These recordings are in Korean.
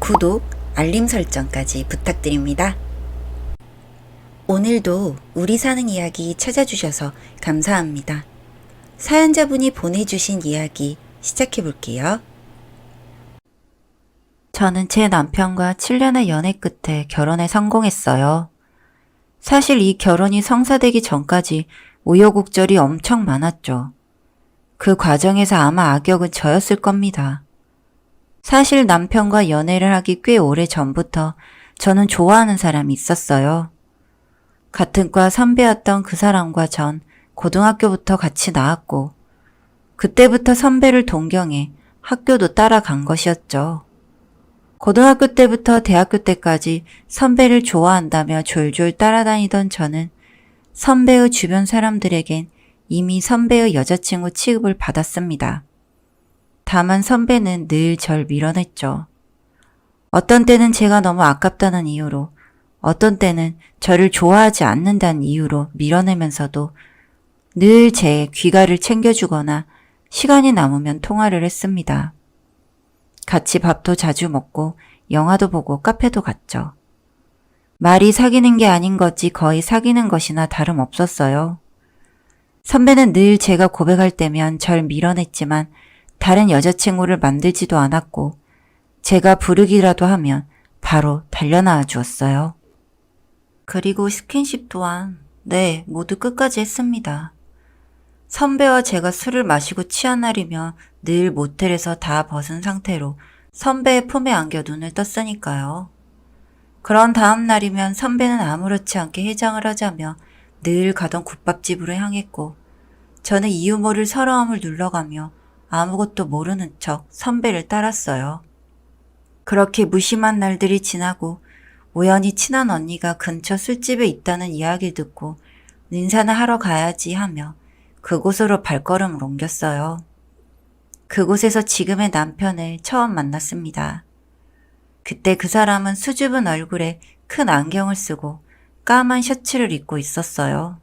구독, 알림 설정까지 부탁드립니다. 오늘도 우리 사는 이야기 찾아주셔서 감사합니다. 사연자분이 보내주신 이야기 시작해 볼게요. 저는 제 남편과 7년의 연애 끝에 결혼에 성공했어요. 사실 이 결혼이 성사되기 전까지 우여곡절이 엄청 많았죠. 그 과정에서 아마 악역은 저였을 겁니다. 사실 남편과 연애를 하기 꽤 오래 전부터 저는 좋아하는 사람이 있었어요. 같은 과 선배였던 그 사람과 전 고등학교부터 같이 나왔고, 그때부터 선배를 동경해 학교도 따라간 것이었죠. 고등학교 때부터 대학교 때까지 선배를 좋아한다며 졸졸 따라다니던 저는 선배의 주변 사람들에겐 이미 선배의 여자친구 취급을 받았습니다. 다만 선배는 늘 절 밀어냈죠. 어떤 때는 제가 너무 아깝다는 이유로, 어떤 때는 저를 좋아하지 않는다는 이유로 밀어내면서도 늘 제 귀가를 챙겨주거나 시간이 남으면 통화를 했습니다. 같이 밥도 자주 먹고 영화도 보고 카페도 갔죠. 말이 사귀는 게 아닌 거지 거의 사귀는 것이나 다름없었어요. 선배는 늘 제가 고백할 때면 절 밀어냈지만 다른 여자친구를 만들지도 않았고 제가 부르기라도 하면 바로 달려나와 주었어요. 그리고 스킨십 또한 모두 끝까지 했습니다. 선배와 제가 술을 마시고 취한 날이면 늘 모텔에서 다 벗은 상태로 선배의 품에 안겨 눈을 떴으니까요. 그런 다음 날이면 선배는 아무렇지 않게 해장을 하자며 늘 가던 국밥집으로 향했고 저는 이유 모를 서러움을 눌러가며 아무것도 모르는 척 선배를 따랐어요. 그렇게 무심한 날들이 지나고 우연히 친한 언니가 근처 술집에 있다는 이야기를 듣고 인사나 하러 가야지 하며 그곳으로 발걸음을 옮겼어요. 그곳에서 지금의 남편을 처음 만났습니다. 그때 그 사람은 수줍은 얼굴에 큰 안경을 쓰고 까만 셔츠를 입고 있었어요.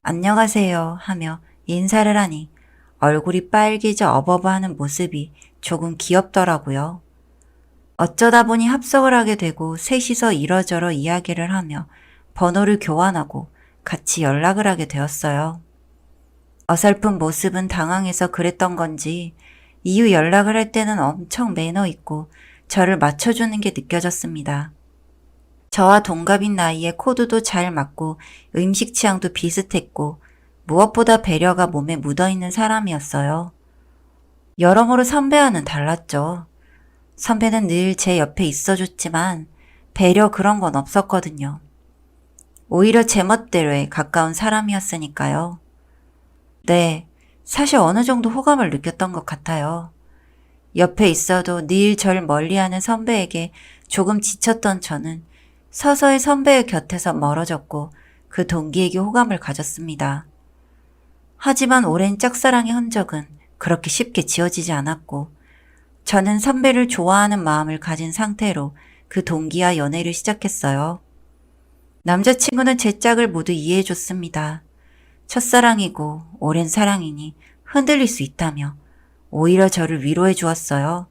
안녕하세요 하며 인사를 하니 얼굴이 빨개져 어버버하는 모습이 조금 귀엽더라고요. 어쩌다 보니 합석을 하게 되고 셋이서 이러저러 이야기를 하며 번호를 교환하고 같이 연락을 하게 되었어요. 어설픈 모습은 당황해서 그랬던 건지 이후 연락을 할 때는 엄청 매너 있고 저를 맞춰주는 게 느껴졌습니다. 저와 동갑인 나이에 코드도 잘 맞고 음식 취향도 비슷했고 무엇보다 배려가 몸에 묻어있는 사람이었어요. 여러모로 선배와는 달랐죠. 선배는 늘 제 옆에 있어줬지만 배려 그런 건 없었거든요. 오히려 제 멋대로에 가까운 사람이었으니까요. 사실 어느 정도 호감을 느꼈던 것 같아요. 옆에 있어도 늘 절 멀리하는 선배에게 조금 지쳤던 저는 서서히 선배의 곁에서 멀어졌고 그 동기에게 호감을 가졌습니다. 하지만 오랜 짝사랑의 흔적은 그렇게 쉽게 지워지지 않았고 저는 선배를 좋아하는 마음을 가진 상태로 그 동기와 연애를 시작했어요. 남자친구는 제 짝을 모두 이해해줬습니다. 첫사랑이고 오랜 사랑이니 흔들릴 수 있다며 오히려 저를 위로해 주었어요.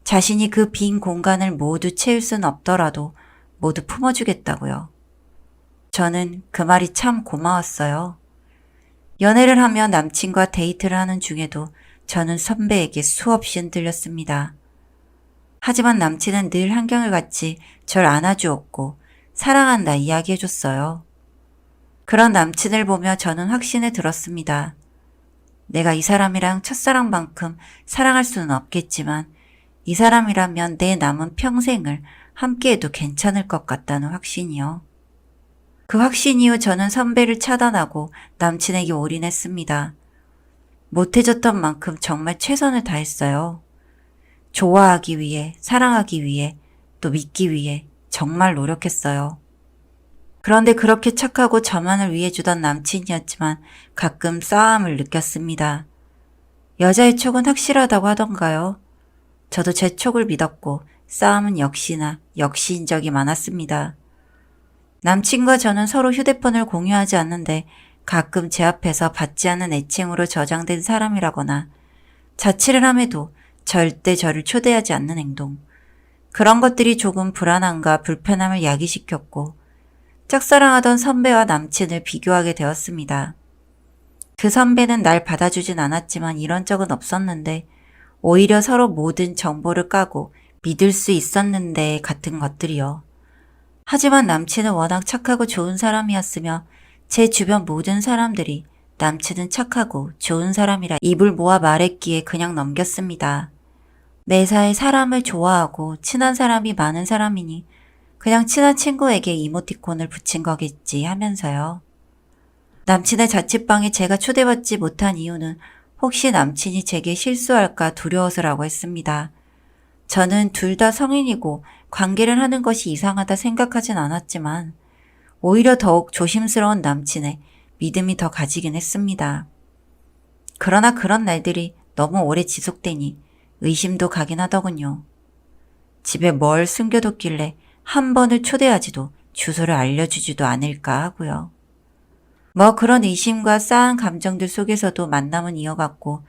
자신이 그 빈 공간을 모두 채울 순 없더라도 모두 품어주겠다고요. 저는 그 말이 참 고마웠어요. 연애를 하며 남친과 데이트를 하는 중에도 저는 선배에게 수없이 흔들렸습니다. 하지만 남친은 늘 한결같이 절 안아주었고 사랑한다 이야기해줬어요. 그런 남친을 보며 저는 확신에 들었습니다. 내가 이 사람이랑 첫사랑만큼 사랑할 수는 없겠지만 이 사람이라면 내 남은 평생을 함께해도 괜찮을 것 같다는 확신이요. 그 확신 이후 저는 선배를 차단하고 남친에게 올인했습니다. 못해줬던 만큼 정말 최선을 다했어요. 좋아하기 위해, 사랑하기 위해, 또 믿기 위해 정말 노력했어요. 그런데 그렇게 착하고 저만을 위해 주던 남친이었지만 가끔 싸움을 느꼈습니다. 여자의 촉은 확실하다고 하던가요? 저도 제 촉을 믿었고 싸움은 역시나 역시인 적이 많았습니다. 남친과 저는 서로 휴대폰을 공유하지 않는데 가끔 제 앞에서 받지 않는 애칭으로 저장된 사람이라거나 자취를 함에도 절대 저를 초대하지 않는 행동, 그런 것들이 조금 불안함과 불편함을 야기시켰고 짝사랑하던 선배와 남친을 비교하게 되었습니다. 그 선배는 날 받아주진 않았지만 이런 적은 없었는데 오히려 서로 모든 정보를 까고 믿을 수 있었는데 같은 것들이요. 하지만 남친은 워낙 착하고 좋은 사람이었으며 제 주변 모든 사람들이 남친은 착하고 좋은 사람이라 입을 모아 말했기에 그냥 넘겼습니다. 매사에 사람을 좋아하고 친한 사람이 많은 사람이니 그냥 친한 친구에게 이모티콘을 붙인 거겠지 하면서요. 남친의 자취방에 제가 초대받지 못한 이유는 혹시 남친이 제게 실수할까 두려워서라고 했습니다. 저는 둘 다 성인이고 관계를 하는 것이 이상하다 생각하진 않았지만 오히려 더욱 조심스러운 남친의 믿음이 더 가지긴 했습니다. 그러나 그런 날들이 너무 오래 지속되니 의심도 가긴 하더군요. 집에 뭘 숨겨뒀길래 한 번을 초대하지도 주소를 알려주지도 않을까 하고요. 뭐 그런 의심과 싸한 감정들 속에서도 만남은 이어갔고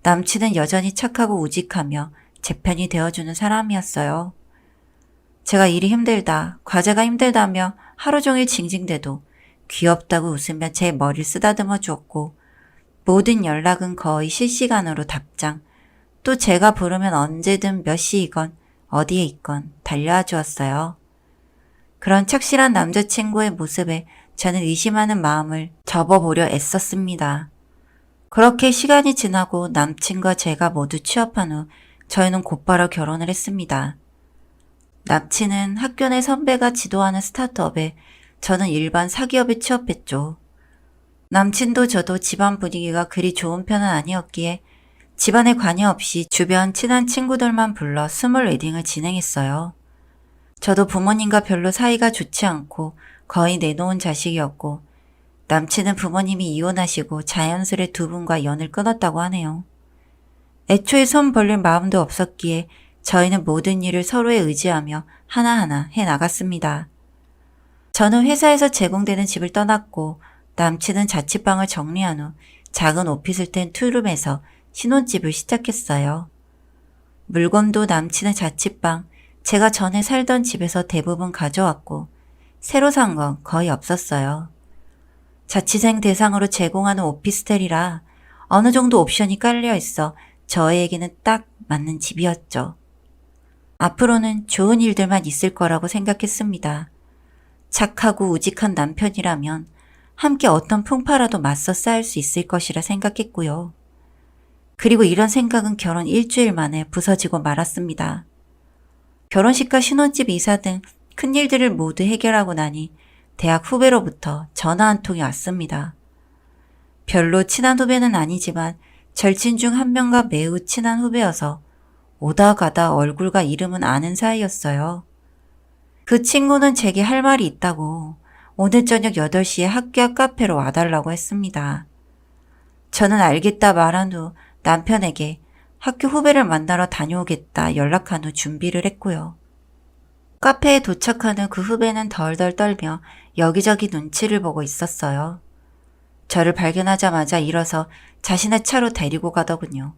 남친은 여전히 착하고 우직하며 제 편이 되어주는 사람이었어요. 제가 일이 힘들다, 과제가 힘들다며 하루 종일 징징대도 귀엽다고 웃으며 제 머리를 쓰다듬어 주었고 모든 연락은 거의 실시간으로 답장, 또 제가 부르면 언제든 몇 시이건 어디에 있건 달려와 주었어요. 그런 착실한 남자친구의 모습에 저는 의심하는 마음을 접어보려 애썼습니다. 그렇게 시간이 지나고 남친과 제가 모두 취업한 후 저희는 곧바로 결혼을 했습니다. 남친은 학교 내 선배가 지도하는 스타트업에 저는 일반 사기업에 취업했죠. 남친도 저도 집안 분위기가 그리 좋은 편은 아니었기에 집안에 관여 없이 주변 친한 친구들만 불러 스몰 웨딩을 진행했어요. 저도 부모님과 별로 사이가 좋지 않고 거의 내놓은 자식이었고 남친은 부모님이 이혼하시고 자연스레 두 분과 연을 끊었다고 하네요. 애초에 손 벌릴 마음도 없었기에 저희는 모든 일을 서로에 의지하며 하나하나 해나갔습니다. 저는 회사에서 제공되는 집을 떠났고 남친은 자취방을 정리한 후 작은 오피스를 텐 투룸에서 신혼집을 시작했어요. 물건도 남친의 자취방, 제가 전에 살던 집에서 대부분 가져왔고 새로 산 건 거의 없었어요. 자취생 대상으로 제공하는 오피스텔이라 어느 정도 옵션이 깔려 있어 저에게는 딱 맞는 집이었죠. 앞으로는 좋은 일들만 있을 거라고 생각했습니다. 착하고 우직한 남편이라면 함께 어떤 풍파라도 맞서 싸울 수 있을 것이라 생각했고요. 그리고 이런 생각은 결혼 일주일 만에 부서지고 말았습니다. 결혼식과 신혼집 이사 등 큰일들을 모두 해결하고 나니 대학 후배로부터 전화 한 통이 왔습니다. 별로 친한 후배는 아니지만 절친 중 한 명과 매우 친한 후배여서 오다 가다 얼굴과 이름은 아는 사이였어요. 그 친구는 제게 할 말이 있다고 오늘 저녁 8시에 학교 앞 카페로 와달라고 했습니다. 저는 알겠다 말한 후 남편에게 학교 후배를 만나러 다녀오겠다 연락한 후 준비를 했고요. 카페에 도착한 후 그 후배는 덜덜 떨며 여기저기 눈치를 보고 있었어요. 저를 발견하자마자 일어서 자신의 차로 데리고 가더군요.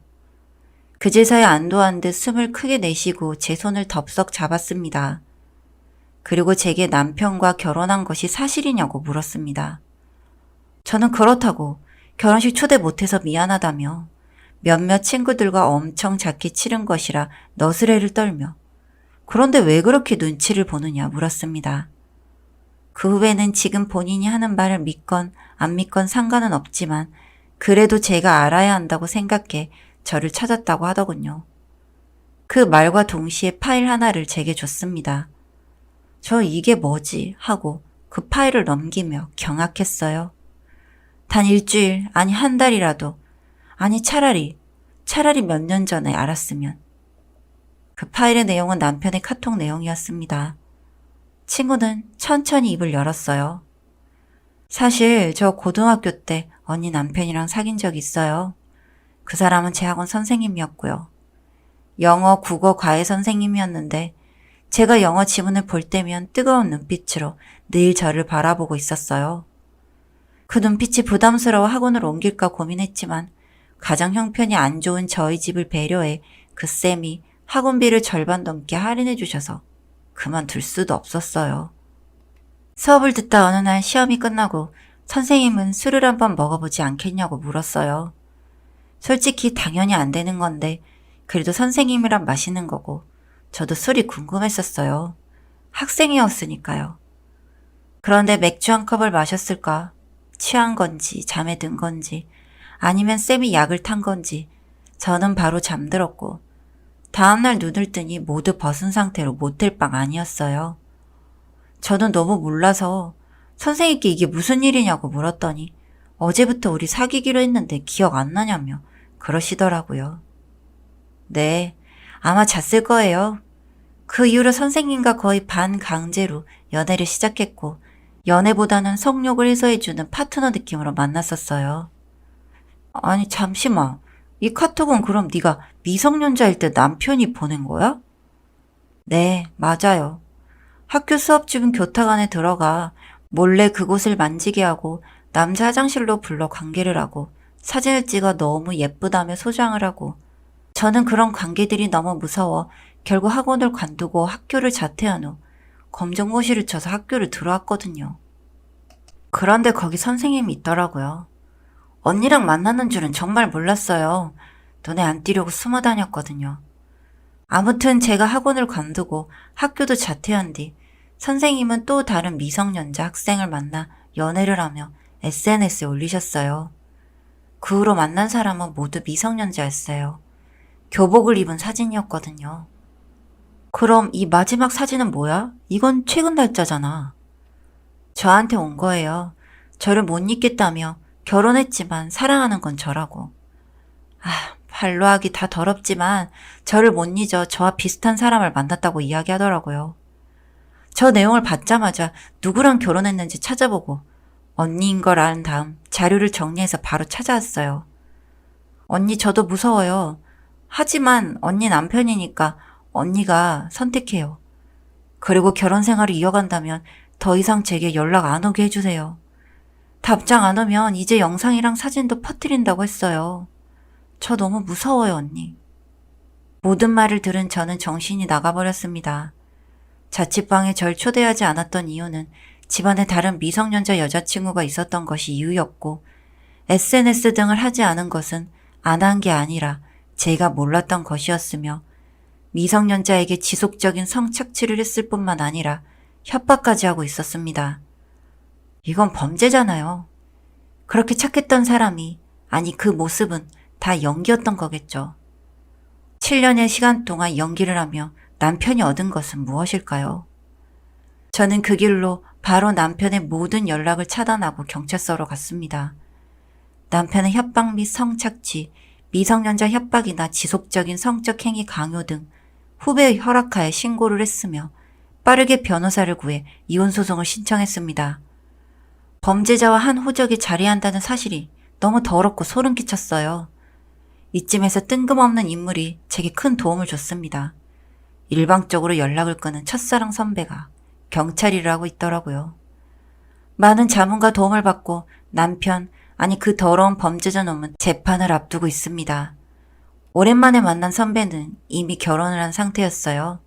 그제서야 안도한 듯 숨을 크게 내쉬고 제 손을 덥석 잡았습니다. 그리고 제게 남편과 결혼한 것이 사실이냐고 물었습니다. 저는 그렇다고 결혼식 초대 못해서 미안하다며 몇몇 친구들과 엄청 작게 치른 것이라 너스레를 떨며 그런데 왜 그렇게 눈치를 보느냐 물었습니다. 그 후배는 지금 본인이 하는 말을 믿건 안 믿건 상관은 없지만 그래도 제가 알아야 한다고 생각해 저를 찾았다고 하더군요. 그 말과 동시에 파일 하나를 제게 줬습니다. 저 이게 뭐지 하고 그 파일을 넘기며 경악했어요. 단 일주일 아니 한 달이라도 아니 차라리 몇 년 전에 알았으면. 그 파일의 내용은 남편의 카톡 내용이었습니다. 친구는 천천히 입을 열었어요. 사실 저 고등학교 때 언니 남편이랑 사귄 적 있어요. 그 사람은 제 학원 선생님이었고요. 영어, 국어, 과외 선생님이었는데 제가 영어 지문을 볼 때면 뜨거운 눈빛으로 늘 저를 바라보고 있었어요. 그 눈빛이 부담스러워 학원을 옮길까 고민했지만 가정 형편이 안 좋은 저희 집을 배려해 그 쌤이 학원비를 절반 넘게 할인해 주셔서 그만둘 수도 없었어요. 수업을 듣다 어느 날 시험이 끝나고 선생님은 술을 한번 먹어보지 않겠냐고 물었어요. 솔직히 당연히 안 되는 건데 그래도 선생님이랑 마시는 거고 저도 술이 궁금했었어요. 학생이었으니까요. 그런데 맥주 한 컵을 마셨을까? 취한 건지 잠에 든 건지 아니면 쌤이 약을 탄 건지 저는 바로 잠들었고 다음날 눈을 뜨니 모두 벗은 상태로 모텔방 아니었어요. 저는 너무 몰라서 선생님께 이게 무슨 일이냐고 물었더니 어제부터 우리 사귀기로 했는데 기억 안 나냐며 그러시더라고요. 네, 아마 잤을 거예요. 그 이후로 선생님과 거의 반강제로 연애를 시작했고 연애보다는 성욕을 해소해주는 파트너 느낌으로 만났었어요. 아니 잠시만, 이 카톡은 그럼 네가 미성년자일 때 남편이 보낸 거야? 네, 맞아요. 학교 수업 중인 교탁 안에 들어가 몰래 그곳을 만지게 하고 남자 화장실로 불러 관계를 하고 사진을 찍어 너무 예쁘다며 소장을 하고 저는 그런 관계들이 너무 무서워 결국 학원을 관두고 학교를 자퇴한 후 검정고시를 쳐서 학교를 들어왔거든요. 그런데 거기 선생님이 있더라고요. 언니랑 만나는 줄은 정말 몰랐어요. 눈에 안 띄려고 숨어 다녔거든요. 아무튼 제가 학원을 관두고 학교도 자퇴한 뒤 선생님은 또 다른 미성년자 학생을 만나 연애를 하며 SNS에 올리셨어요. 그 후로 만난 사람은 모두 미성년자였어요. 교복을 입은 사진이었거든요. 그럼 이 마지막 사진은 뭐야? 이건 최근 날짜잖아. 저한테 온 거예요. 저를 못 잊겠다며 결혼했지만 사랑하는 건 저라고. 발로 하기 다 더럽지만 저를 못 잊어 저와 비슷한 사람을 만났다고 이야기하더라고요. 저 내용을 받자마자 누구랑 결혼했는지 찾아보고 언니인 걸 안 다음 자료를 정리해서 바로 찾아왔어요. 언니 저도 무서워요. 하지만 언니 남편이니까 언니가 선택해요. 그리고 결혼 생활을 이어간다면 더 이상 제게 연락 안 오게 해주세요. 답장 안 오면 이제 영상이랑 사진도 퍼뜨린다고 했어요. 저 너무 무서워요, 언니. 모든 말을 들은 저는 정신이 나가버렸습니다. 자취방에 절 초대하지 않았던 이유는 집안에 다른 미성년자 여자친구가 있었던 것이 이유였고 SNS 등을 하지 않은 것은 안 한 게 아니라 제가 몰랐던 것이었으며 미성년자에게 지속적인 성착취를 했을 뿐만 아니라 협박까지 하고 있었습니다. 이건 범죄잖아요. 그렇게 착했던 사람이, 아니 그 모습은 다 연기였던 거겠죠. 7년의 시간 동안 연기를 하며 남편이 얻은 것은 무엇일까요? 저는 그 길로 바로 남편의 모든 연락을 차단하고 경찰서로 갔습니다. 남편은 협박 및 성착취, 미성년자 협박이나 지속적인 성적 행위 강요 등 후배의 허락하에 신고를 했으며 빠르게 변호사를 구해 이혼소송을 신청했습니다. 범죄자와 한 호적이 자리한다는 사실이 너무 더럽고 소름 끼쳤어요. 이쯤에서 뜬금없는 인물이 제게 큰 도움을 줬습니다. 일방적으로 연락을 끊은 첫사랑 선배가 경찰 일을 하고 있더라고요. 많은 자문과 도움을 받고 남편, 아니 그 더러운 범죄자 놈은 재판을 앞두고 있습니다. 오랜만에 만난 선배는 이미 결혼을 한 상태였어요.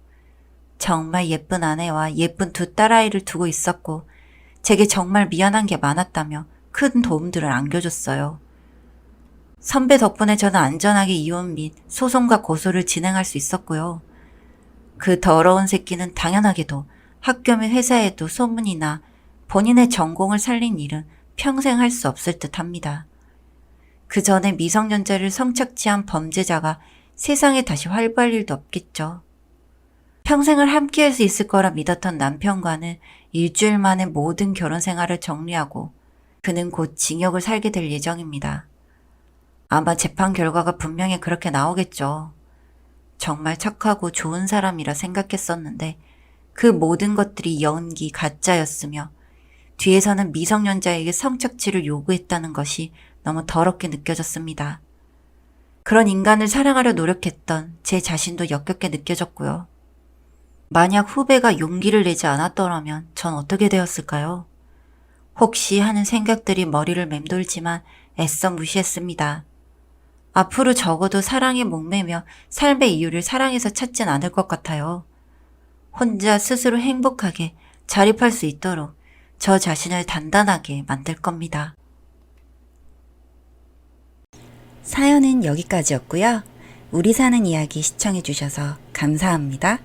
정말 예쁜 아내와 예쁜 두 딸아이를 두고 있었고 제게 정말 미안한 게 많았다며 큰 도움들을 안겨줬어요. 선배 덕분에 저는 안전하게 이혼 및 소송과 고소를 진행할 수 있었고요. 그 더러운 새끼는 당연하게도 학교 및 회사에도 소문이나 본인의 전공을 살린 일은 평생 할 수 없을 듯 합니다. 그 전에 미성년자를 성착취한 범죄자가 세상에 다시 활보할 일도 없겠죠. 평생을 함께할 수 있을 거라 믿었던 남편과는 일주일 만에 모든 결혼 생활을 정리하고 그는 곧 징역을 살게 될 예정입니다. 아마 재판 결과가 분명히 그렇게 나오겠죠. 정말 착하고 좋은 사람이라 생각했었는데 그 모든 것들이 연기, 가짜였으며 뒤에서는 미성년자에게 성착취를 요구했다는 것이 너무 더럽게 느껴졌습니다. 그런 인간을 사랑하려 노력했던 제 자신도 역겹게 느껴졌고요. 만약 후배가 용기를 내지 않았더라면 전 어떻게 되었을까요? 혹시 하는 생각들이 머리를 맴돌지만 애써 무시했습니다. 앞으로 적어도 사랑에 목매며 삶의 이유를 사랑에서 찾진 않을 것 같아요. 혼자 스스로 행복하게 자립할 수 있도록 저 자신을 단단하게 만들 겁니다. 사연은 여기까지였고요. 우리 사는 이야기 시청해주셔서 감사합니다.